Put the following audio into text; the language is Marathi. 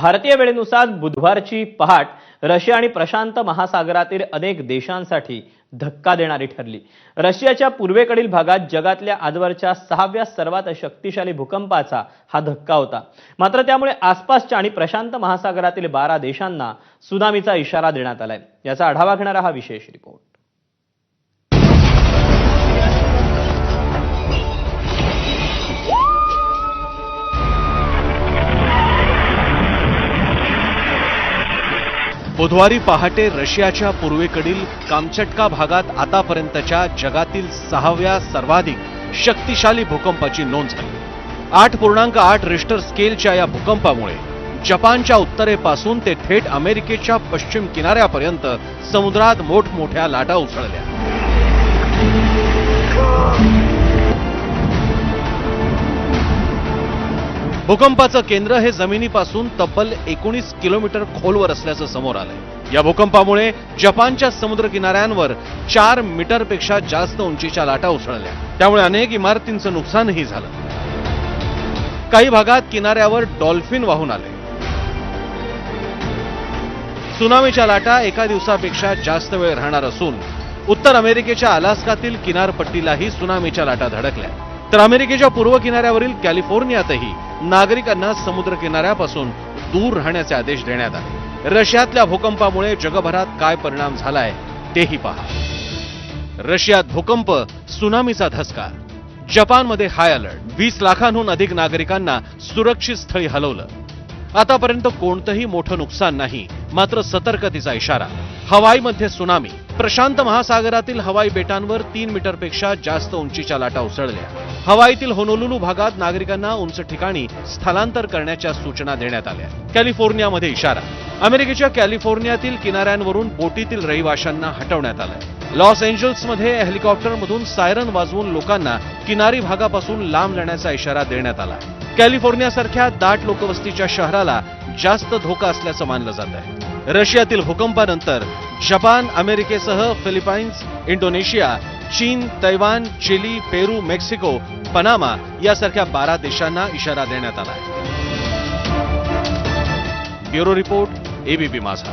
भारतीय वेळेनुसार बुधवारची पहाट रशिया आणि प्रशांत महासागरातील अनेक देशांसाठी धक्का देणारी ठरली। रशियाच्या पूर्वेकडील भागात जगातल्या आजवरच्या 6व्या सर्वात शक्तिशाली भूकंपाचा हा धक्का होता। मात्र त्यामुळे आसपासच्या आणि प्रशांत महासागरातील 12 देशांना सुनामीचा इशारा देण्यात आलाय। याचा आढावा घेणारा हा विशेष रिपोर्ट। बुधवारी पहाटे रशियाच्या पूर्वेकडील कामचटका भागात आतापर्यंतच्या जगातील 6व्या सर्वाधिक शक्तिशाली भूकंपाची नोंद झाली। 8.8 रिश्टर स्केलच्या या भूकंपामुळे जपानच्या उत्तरेपासून ते थेट अमेरिकेच्या पश्चिम किनाऱ्यापर्यंत समुद्रात मोठमोठ्या लाटा उसळल्या। भूकंपाचं केंद्र हे जमिनीपासून तब्बल 19 किलोमीटर खोलवर असल्याचं समोर आलंय। या भूकंपामुळे जपानच्या समुद्र किनाऱ्यांवर 4 मीटरपेक्षा जास्त उंचीच्या लाटा उसळल्या। त्यामुळे अनेक इमारतींचं नुकसानही झालं। काही भागात किनाऱ्यावर डॉल्फिन वाहून आले। सुनामीच्या लाटा एका दिवसापेक्षा जास्त वेळ राहणार असून उत्तर अमेरिकेच्या अलास्कातील किनारपट्टीलाही सुनामीच्या लाटा धडकल्या। तर अमेरिकेच्या पूर्व किनाऱ्यावरील कॅलिफोर्नियातही नागरिकांना समुद्र किनाऱ्यापासून दूर राहण्याचे आदेश देण्यात आले। रशियातल्या भूकंपामुळे जगभरात काय परिणाम झालाय तेही पहा। रशियात भूकंप, सुनामीचा धसका। जपानमध्ये हाय अलर्ट, 20 लाखांहून अधिक नागरिकांना सुरक्षित स्थळी हलवलं। आतापर्यंत कोणतंही मोठं नुकसान नाही, मात्र सतर्कतेचा इशारा। हवाईमध्ये सुनामी, प्रशांत महासागरातील हवाई बेटांवर 3 मीटरपेक्षा जास्त उंचीच्या लाटा उसळल्या। हवाईतील होनोलुलू भागात नागरिकांना उंच ठिकाणी स्थलांतर करण्याच्या सूचना देण्यात आल्या। कॅलिफोर्नियामध्ये इशारा, अमेरिकेच्या कॅलिफोर्नियातील किनाऱ्यांवरून बोटीतील रहिवाशांना हटवण्यात आलंय। लॉस एंजल्समध्ये हेलिकॉप्टरमधून सायरन वाजवून लोकांना किनारी भागापासून लांब जाण्याचा इशारा देण्यात आला। कॅलिफोर्नियासारख्या दाट लोकवस्तीच्या शहराला जास्त धोका असल्याचं मानलं जात आहे। रशियातील भूकंपानंतर जपान, अमेरिकेसह फिलिपाईन्स, इंडोनेशिया, चीन, तैवान, चिली, पेरू, मेक्सिको, पनामा यासारख्या 12 देशांना इशारा देण्यात आला आहे। ब्युरो रिपोर्ट, एबीपी माझा।